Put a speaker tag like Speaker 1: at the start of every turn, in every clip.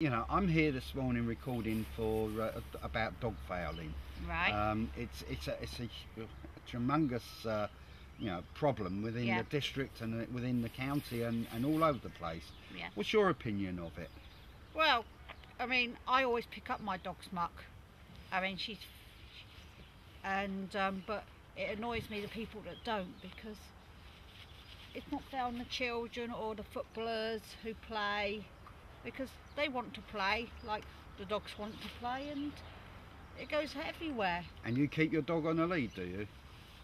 Speaker 1: You know, I'm here this morning recording for about dog fouling.
Speaker 2: Right.
Speaker 1: It's a tremendous problem within the district and within the county and all over the place.
Speaker 2: Yeah.
Speaker 1: What's your opinion of it?
Speaker 2: Well, I mean, I always pick up my dog's muck. I mean, but it annoys me the people that don't, because it's not fair on the children or the footballers who play, because they want to play like the dogs want to play, and it goes everywhere.
Speaker 1: And you keep your dog on a lead, do you?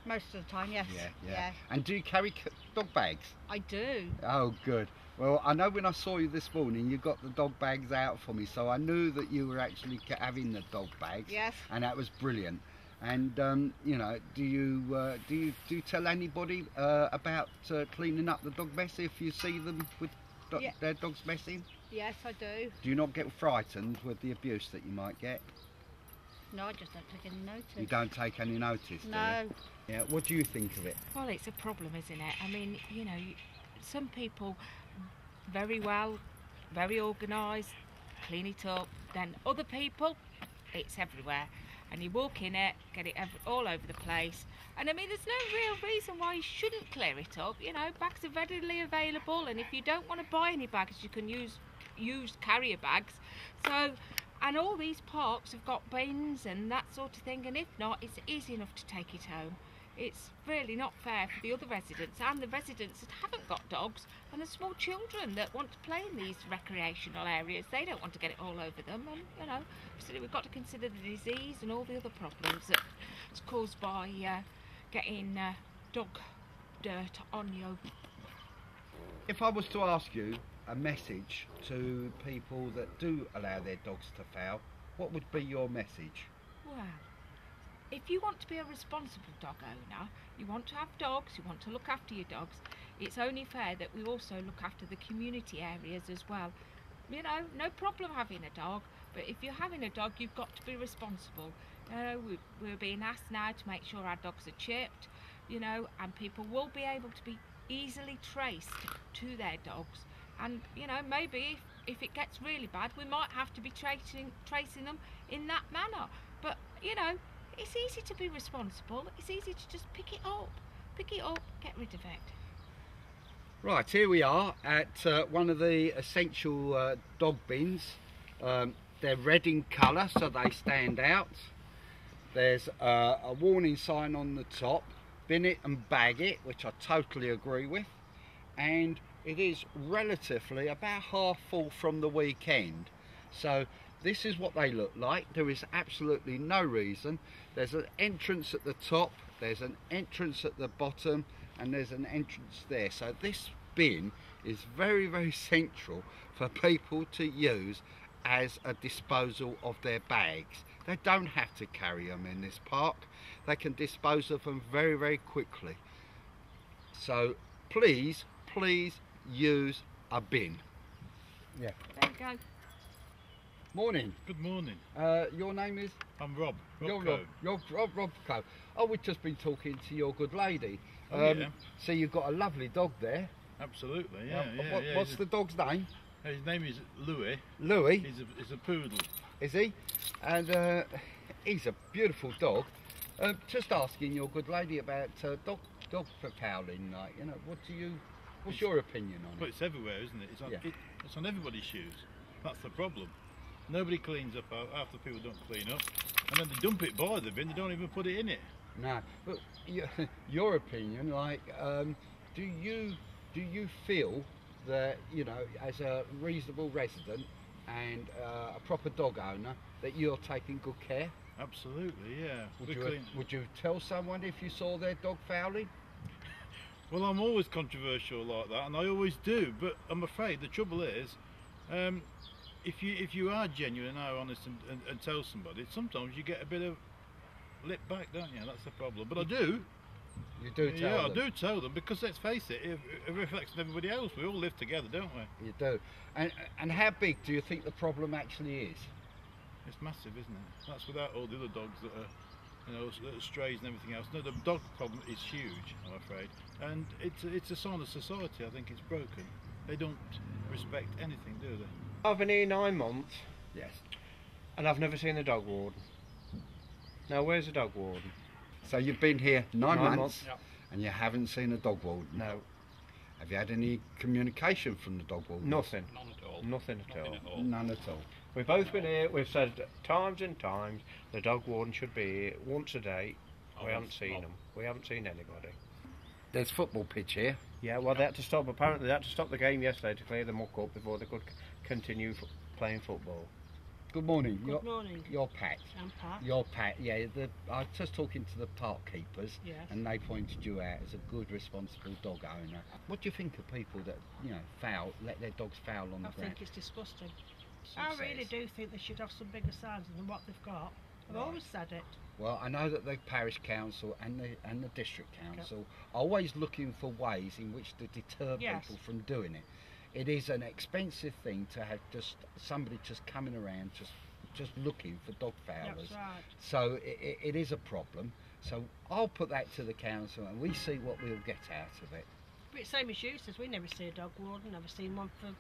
Speaker 2: Most of the time, yes.
Speaker 1: Yeah. And do you carry dog bags?
Speaker 2: I do.
Speaker 1: Oh, good. Well, I know when I saw you this morning, you got the dog bags out for me, so I knew that you were actually having the dog bags.
Speaker 2: Yes.
Speaker 1: And that was brilliant. And you know, do you tell anybody about cleaning up the dog mess if you see them with their dogs messing?
Speaker 2: Yes, I do.
Speaker 1: Do you not get frightened with the abuse that you might get?
Speaker 2: No, I just don't take any notice.
Speaker 1: You don't take any notice,
Speaker 2: no.
Speaker 1: Do you? Yeah. What do you think of it?
Speaker 3: Well, it's a problem, isn't it? I mean, you know, some people very well, very organised, clean it up. Then other people, it's everywhere. And you walk in it, get it all over the place. And I mean, there's no real reason why you shouldn't clear it up. You know, bags are readily available, and if you don't want to buy any bags, you can use used carrier bags. So, and all these parks have got bins and that sort of thing, and if not, it's easy enough to take it home. It's really not fair for the other residents and the residents that haven't got dogs, and the small children that want to play in these recreational areas. They don't want to get it all over them, and you know, so we've got to consider the disease and all the other problems that's caused by getting dog dirt on you.
Speaker 1: If I was to ask you a message to people that do allow their dogs to foul, what would be your message?
Speaker 3: Well, if you want to be a responsible dog owner, you want to have dogs, you want to look after your dogs, it's only fair that we also look after the community areas as well. You know, no problem having a dog, but if you're having a dog, you've got to be responsible. We're being asked now to make sure our dogs are chipped, you know, and people will be able to be easily traced to their dogs. And, you know, maybe if it gets really bad, we might have to be tracing them in that manner. But, you know, it's easy to be responsible. It's easy to just pick it up, get rid of it.
Speaker 1: Right, here we are at one of the essential dog bins. They're red in colour, so they stand out. There's a warning sign on the top, bin it and bag it, which I totally agree with. And it is relatively about half full from the weekend. So this is what they look like. There is absolutely no reason. There's an entrance at the top, there's an entrance at the bottom, and there's an entrance there. So this bin is very, very central for people to use as a disposal of their bags. They don't have to carry them in this park. They can dispose of them very, very quickly. So please use a bin. Yeah.
Speaker 3: There you go.
Speaker 1: Morning.
Speaker 4: Good morning.
Speaker 1: Your name is?
Speaker 4: I'm Rob.
Speaker 1: You're Rob Co. Oh, we've just been talking to your good lady.
Speaker 4: Yeah.
Speaker 1: So you've got a lovely dog there.
Speaker 4: Absolutely, yeah.
Speaker 1: What's the dog's name?
Speaker 4: His name is Louis.
Speaker 1: Louis?
Speaker 4: He's a poodle.
Speaker 1: Is he? And he's a beautiful dog. Just asking your good lady about dog fouling. Like, you know, what's your opinion on
Speaker 4: Well,
Speaker 1: it?
Speaker 4: it's everywhere, isn't it? It's on everybody's shoes. That's the problem. Nobody cleans up. Half the people don't clean up, and then they dump it by the bin. They don't even put it in it.
Speaker 1: No, but your opinion, like, do you feel that, you know, as a reasonable resident and a proper dog owner, that you're taking good care?
Speaker 4: Absolutely, yeah.
Speaker 1: Would you tell someone if you saw their dog fouling?
Speaker 4: Well, I'm always controversial like that, and I always do. But I'm afraid the trouble is, if you are genuine and are honest and tell somebody, sometimes you get a bit of lip back, don't you? That's the problem. But I do.
Speaker 1: You do tell them?
Speaker 4: Yeah, I do tell them, because let's face it, it reflects on everybody else. We all live together, don't we?
Speaker 1: You do. And how big do you think the problem actually is?
Speaker 4: It's massive, isn't it? That's without all the other dogs that are, you know, strays and everything else. No, the dog problem is huge, I'm afraid. And it's a sign of society. I think it's broken. They don't respect anything, do they?
Speaker 5: I've been here 9 months
Speaker 1: Yes.
Speaker 5: and I've never seen a dog warden. Now, where's the dog warden?
Speaker 1: So you've been here 9
Speaker 5: 9
Speaker 1: months,
Speaker 5: months.
Speaker 4: Yep.
Speaker 1: and you haven't seen a dog warden?
Speaker 5: No,
Speaker 1: Have you had any communication from the dog warden?
Speaker 5: nothing.
Speaker 4: None at all.
Speaker 5: Nothing at all.
Speaker 4: Nothing at all.
Speaker 1: None at all.
Speaker 5: We've both been here, we've said times and times the dog warden should be here once a day. We haven't seen them. We haven't seen anybody.
Speaker 1: There's football pitch here.
Speaker 5: Yeah, well, they had to stop. Apparently, they had to stop the game yesterday to clear the muck up before they could continue playing football.
Speaker 1: Good morning.
Speaker 6: Good morning.
Speaker 1: You're Pat.
Speaker 6: I'm Pat.
Speaker 1: You're Pat. Yeah. I was just talking to the park keepers,
Speaker 6: Yes.
Speaker 1: and they pointed you out as a good, responsible dog owner. What do you think of people that let their dogs foul on the
Speaker 6: I
Speaker 1: ground?
Speaker 6: think it's disgusting.
Speaker 1: Some
Speaker 6: I really
Speaker 1: says.
Speaker 6: do think they should have some bigger signs than what they've got. I've
Speaker 1: Right.
Speaker 6: always said it.
Speaker 1: Well, I know that the parish council and the district council are always looking for ways in which to deter
Speaker 6: Yes.
Speaker 1: people from doing it. It is an expensive thing to have just somebody just coming around just looking for dog foulers.
Speaker 6: That's right.
Speaker 1: So it is a problem. So I'll put that to the council and we see what we'll get out of it.
Speaker 6: But it's same as you says, we never see a dog warden, never seen one for...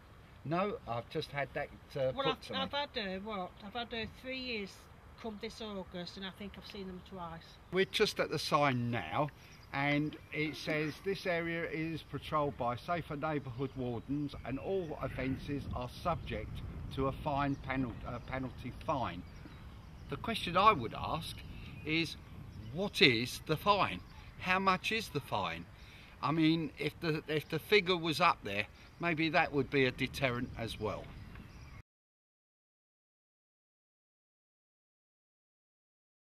Speaker 1: No, I've just had that
Speaker 6: Well,
Speaker 1: put to me.
Speaker 6: I've had 3 years come this August, and I think I've seen them twice.
Speaker 1: We're just at the sign now, and it says this area is patrolled by safer neighbourhood wardens and all offences are subject to a penalty fine. The question I would ask is, what is the fine? How much is the fine? I mean, if the figure was up there, maybe that would be a deterrent as well.